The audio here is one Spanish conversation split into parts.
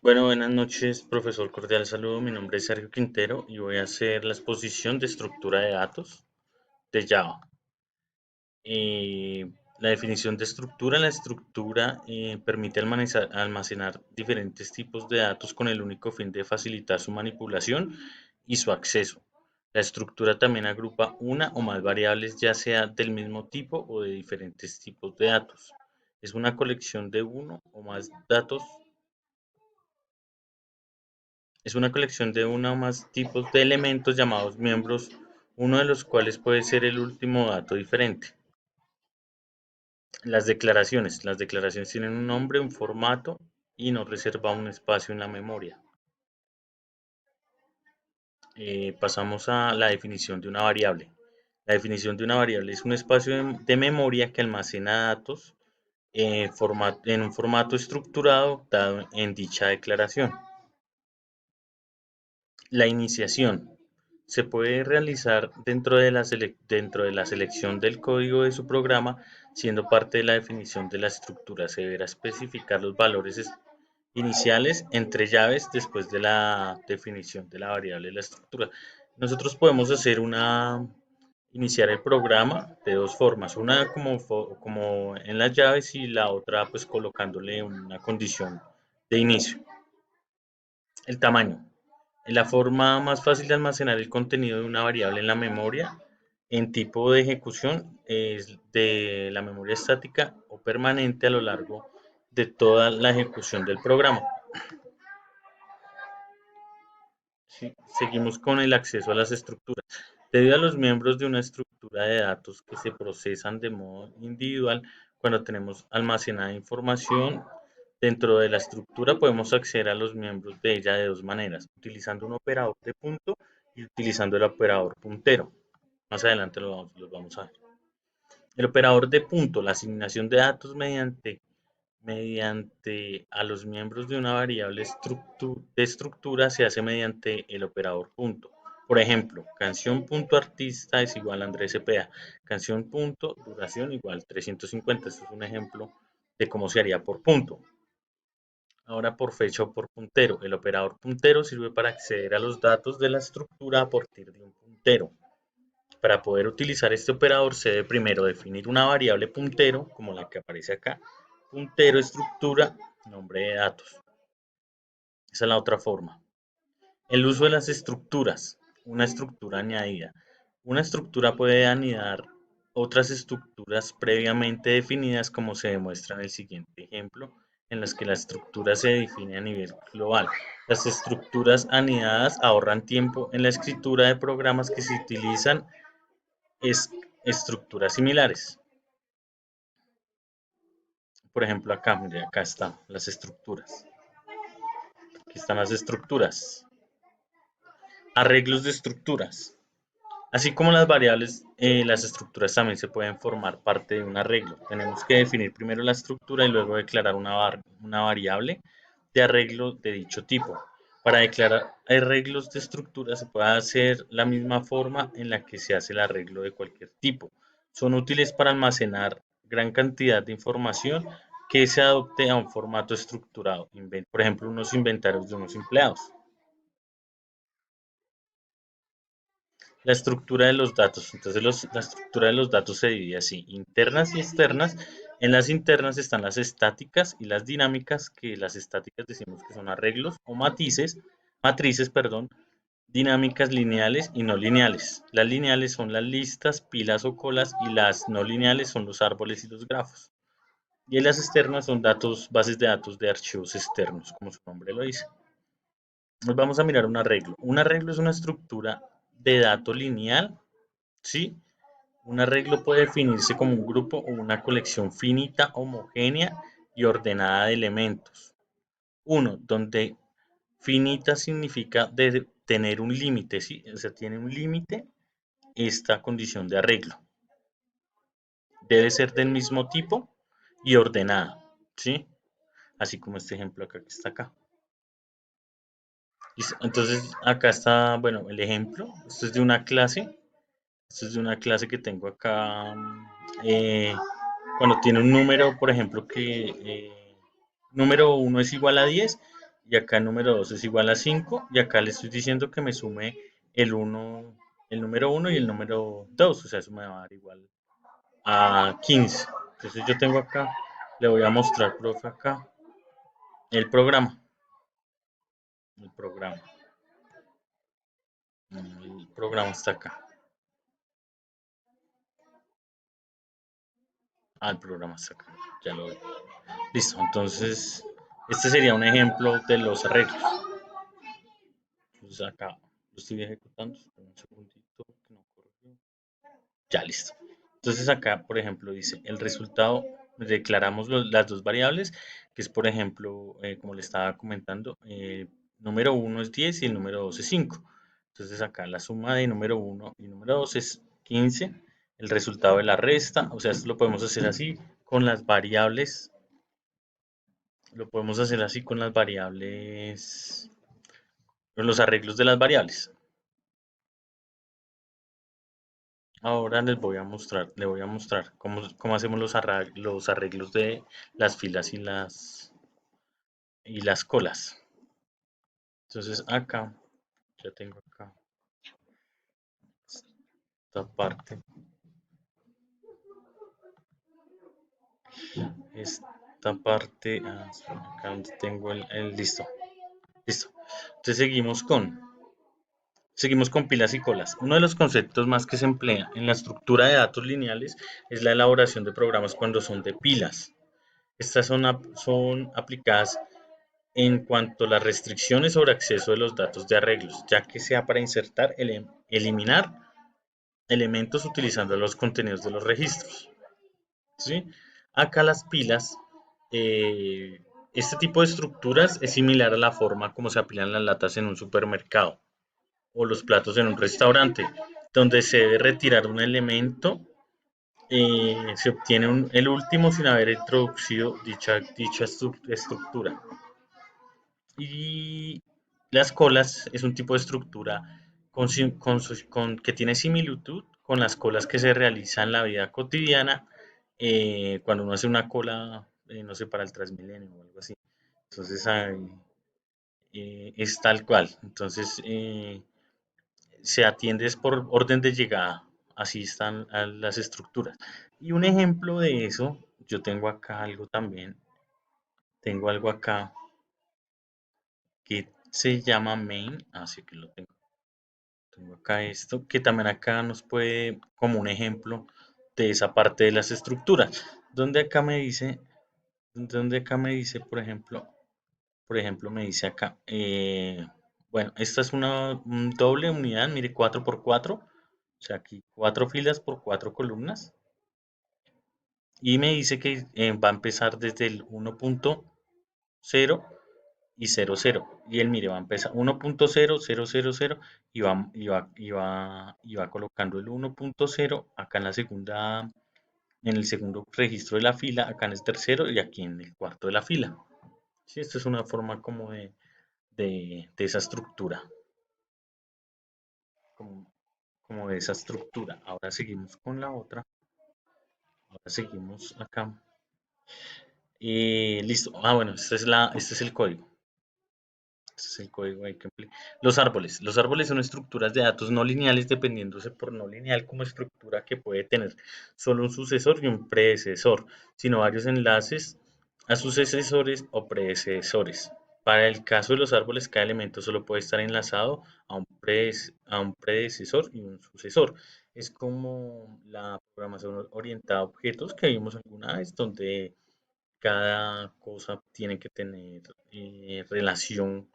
Bueno, buenas noches, profesor. Cordial saludo. Mi nombre es Sergio Quintero y voy a hacer la exposición de estructura de datos de Java. La definición de estructura. La estructura permite almacenar diferentes tipos de datos con el único fin de facilitar su manipulación y su acceso. La estructura también agrupa una o más variables, ya sea del mismo tipo o de diferentes tipos de datos. Es una colección de uno o más datos Es una colección de uno o más tipos de elementos llamados miembros, uno de los cuales puede ser el último dato diferente. Las declaraciones. Las declaraciones tienen un nombre, un formato y no reserva un espacio en la memoria. Pasamos a la definición de una variable. La definición de una variable es un espacio de memoria que almacena datos en un formato estructurado dado en dicha declaración. La iniciación se puede realizar dentro de la selección del código de su programa, siendo parte de la definición de la estructura. Se deberá especificar los valores iniciales entre llaves después de la definición de la variable de la estructura. Nosotros podemos iniciar el programa de dos formas, una como en las llaves y la otra pues colocándole una condición de inicio. El tamaño. La forma más fácil de almacenar el contenido de una variable en la memoria en tipo de ejecución es de la memoria estática o permanente a lo largo de toda la ejecución del programa. Sí, seguimos con el acceso a las estructuras. Debido a los miembros de una estructura de datos que se procesan de modo individual, cuando tenemos almacenada información dentro de la estructura, podemos acceder a los miembros de ella de dos maneras, utilizando un operador de punto y utilizando el operador puntero. Más adelante los vamos a ver. El operador de punto, la asignación de datos mediante a los miembros de una variable de estructura se hace mediante el operador punto. Por ejemplo, canción.artista es igual a Andrés Cepeda. Canción.duración igual 350. Este es un ejemplo de cómo se haría por punto. Ahora por fecha o por puntero. El operador puntero sirve para acceder a los datos de la estructura a partir de un puntero. Para poder utilizar este operador se debe primero definir una variable puntero, como la que aparece acá, puntero estructura, nombre de datos. Esa es la otra forma. El uso de las estructuras, una estructura añadida. Una estructura puede anidar otras estructuras previamente definidas, como se demuestra en el siguiente ejemplo, en las que la estructura se define a nivel global. Las estructuras anidadas ahorran tiempo en la escritura de programas que se utilizan estructuras similares. Por ejemplo, acá, mire, acá están las estructuras. Aquí están las estructuras. Arreglos de estructuras. Así como las variables, las estructuras también se pueden formar parte de un arreglo. Tenemos que definir primero la estructura y luego declarar una variable de arreglo de dicho tipo. Para declarar arreglos de estructura se puede hacer la misma forma en la que se hace el arreglo de cualquier tipo. Son útiles para almacenar gran cantidad de información que se adopte a un formato estructurado. Por ejemplo, unos inventarios de unos empleados. La estructura de los datos. Entonces, la estructura de los datos se divide así, internas y externas. En las internas están las estáticas y las dinámicas, que las estáticas decimos que son arreglos o matrices, perdón, dinámicas lineales y no lineales. Las lineales son las listas, pilas o colas y las no lineales son los árboles y los grafos. Y en las externas son datos, bases de datos de archivos externos, como su nombre lo dice. Nos vamos a mirar un arreglo. Un arreglo es una estructura de dato lineal, ¿sí? Un arreglo puede definirse como un grupo o una colección finita, homogénea y ordenada de elementos. Uno, donde finita significa de tener un límite, ¿sí? O sea, tiene un límite esta condición de arreglo. Debe ser del mismo tipo y ordenada, ¿sí? Así como este ejemplo acá que está acá. Entonces, acá está, bueno, el ejemplo. Esto es de una clase. Esto es de una clase que tengo acá. Cuando tiene un número, por ejemplo, número uno es igual a 10 y acá el número 2 es igual a 5 y acá le estoy diciendo que me sume el uno, el número uno y el número 2, o sea, eso me va a dar igual a 15. Entonces yo tengo acá, le voy a mostrar, profe, acá el programa, el programa, el programa está acá. Ah, el programa está acá, ya lo veo. Listo, entonces este sería un ejemplo de los arreglos. Entonces acá lo estoy ejecutando, espera un segundito que no corrió. Ya listo. Entonces acá, por ejemplo, dice el resultado, declaramos las dos variables, que es, por ejemplo, como le estaba comentando, número uno es 10 y el número 2 es 5. Entonces acá la suma de número uno y número 2 es 15. El resultado de la resta, o sea, esto lo podemos hacer así con las variables, lo podemos hacer así con las variables, con los arreglos de las variables. Ahora les voy a mostrar, le voy a mostrar cómo hacemos los arreglos de las filas y las colas. Entonces acá, ya tengo acá esta parte, esta parte, acá donde tengo listo, listo. Entonces seguimos con pilas y colas. Uno de los conceptos más que se emplea en la estructura de datos lineales es la elaboración de programas cuando son de pilas. Estas son aplicadas en cuanto a las restricciones sobre acceso de los datos de arreglos, ya que sea para insertar, eliminar elementos utilizando los contenidos de los registros. ¿Sí? Acá las pilas, este tipo de estructuras es similar a la forma como se apilan las latas en un supermercado o los platos en un restaurante, donde se debe retirar un elemento, se obtiene el último sin haber introducido dicha estructura. Y las colas es un tipo de estructura que tiene similitud con las colas que se realizan en la vida cotidiana, cuando uno hace una cola, no sé, para el Transmilenio o algo así. Entonces es tal cual. Entonces se atiende es por orden de llegada. Así están las estructuras. Y un ejemplo de eso, yo tengo acá algo también. Tengo algo acá que se llama main. Así que lo tengo. Tengo acá esto, que también acá nos puede, como un ejemplo de esa parte de las estructuras, donde acá me dice, por ejemplo, me dice acá, bueno, esta es una doble unidad, mire, 4 por 4, o sea, aquí 4 filas por 4 columnas, y me dice que va a empezar desde el 1.0 y 00. Y él, mire, va a empezar 1.0, 0, 0, 0 y va colocando el 1.0 acá en el segundo registro de la fila, acá en el tercero y aquí en el cuarto de la fila. Sí, esta es una forma como de esa estructura, como, como de esa estructura. Ahora seguimos con la otra. Ahora seguimos acá. Listo. Bueno, este es el código. Este es el código ahí que Los árboles. Los árboles son estructuras de datos no lineales dependiéndose por no lineal como estructura que puede tener solo un sucesor y un predecesor, sino varios enlaces a sucesores o predecesores. Para el caso de los árboles, cada elemento solo puede estar enlazado a un predecesor y un sucesor. Es como la programación orientada a objetos que vimos alguna vez, donde cada cosa tiene que tener relación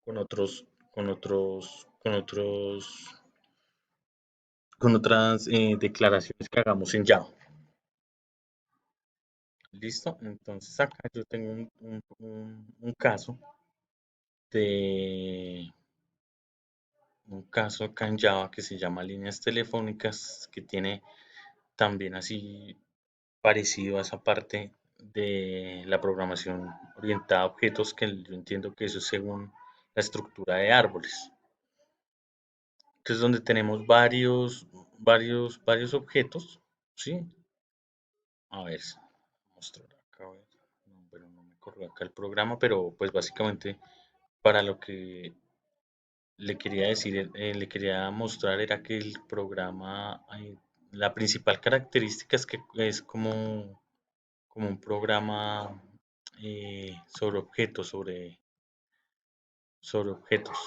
con otros, con otros, con otros, con otras declaraciones que hagamos en Java. ¿Listo? Entonces acá yo tengo un caso de un caso acá en Java que se llama líneas telefónicas, que tiene también así parecido a esa parte de la programación orientada a objetos, que yo entiendo que eso es según la estructura de árboles. Entonces, donde tenemos varios objetos, ¿sí? A ver, mostrar acá, a ver. No, pero no me corrió acá el programa, pero pues básicamente para lo que le quería decir, le quería mostrar era que el programa, la principal característica es que es como un programa sobre objetos, sobre objetos.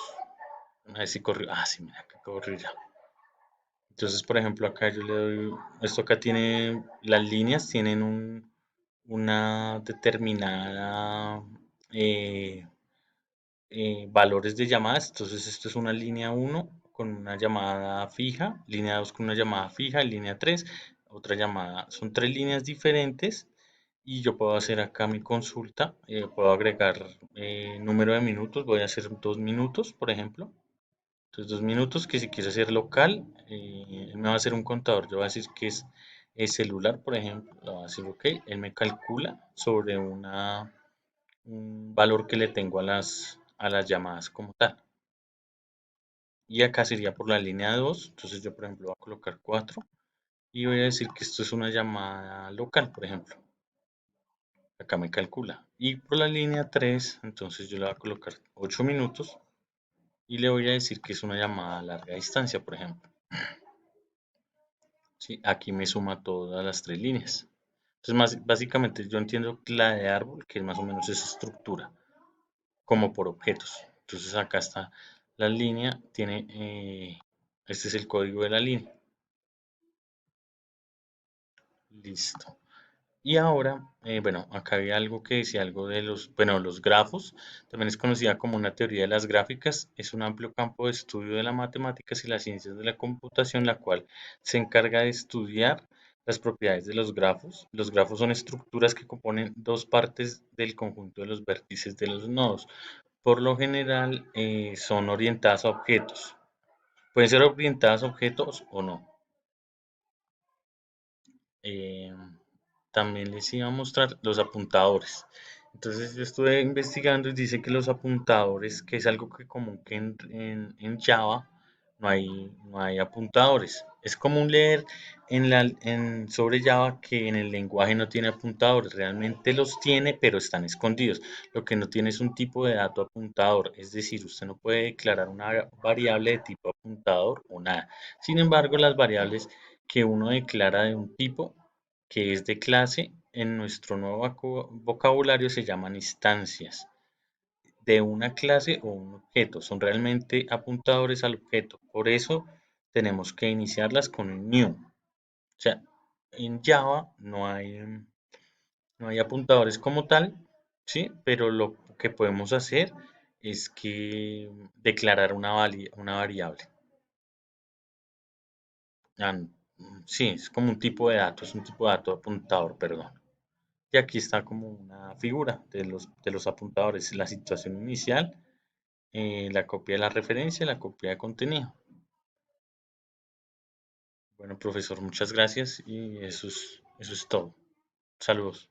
A ver si corrió. Ah, sí, mira, que corrió ya. Entonces, por ejemplo, acá yo le doy, esto acá tiene, las líneas tienen una determinada valores de llamadas. Entonces, esto es una línea uno con una llamada fija, línea 2 con una llamada fija, línea 3 otra llamada. Son tres líneas diferentes y yo puedo hacer acá mi consulta, puedo agregar número de minutos, voy a hacer 2 minutos, por ejemplo. Entonces, 2 minutos, que si quiero hacer local, él me va a hacer un contador. Yo voy a decir que es celular, por ejemplo. Le voy a decir OK. Él me calcula sobre un valor que le tengo a las llamadas como tal. Y acá sería por la línea 2. Entonces, yo, por ejemplo, voy a colocar 4 y voy a decir que esto es una llamada local, por ejemplo. Acá me calcula. Y por la línea 3, entonces yo le voy a colocar 8 minutos y le voy a decir que es una llamada a larga distancia, por ejemplo. ¿Sí? Aquí me suma todas las tres líneas. Entonces, básicamente yo entiendo la de árbol, que más o menos es estructura, como por objetos. Entonces acá está la línea, este es el código de la línea. Listo. Y ahora, bueno, acá había algo que decía algo de los grafos. También es conocida como una teoría de las gráficas. Es un amplio campo de estudio de las matemáticas y las ciencias de la computación, la cual se encarga de estudiar las propiedades de los grafos. Los grafos son estructuras que componen dos partes del conjunto de los vértices de los nodos. Por lo general, son orientadas a objetos. Pueden ser orientadas a objetos o no. Eh, También les iba a mostrar los apuntadores. Entonces yo estuve investigando y dice que los apuntadores, que es algo que común que en Java no hay apuntadores. Es común leer sobre Java que en el lenguaje no tiene apuntadores. Realmente los tiene, pero están escondidos. Lo que no tiene es un tipo de dato apuntador. Es decir, usted no puede declarar una variable de tipo apuntador o nada. Sin embargo, las variables que uno declara de un tipo que es de clase, en nuestro nuevo vocabulario se llaman instancias de una clase o un objeto. Son realmente apuntadores al objeto. Por eso tenemos que iniciarlas con un new. O sea, en Java no hay apuntadores como tal, ¿sí? Pero lo que podemos hacer es que declarar una variable. Ah, sí, es como un tipo de dato, es un tipo de dato apuntador, perdón. Y aquí está como una figura de los apuntadores, la situación inicial, la copia de la referencia, la copia de contenido. Bueno, profesor, muchas gracias y eso es todo. Saludos.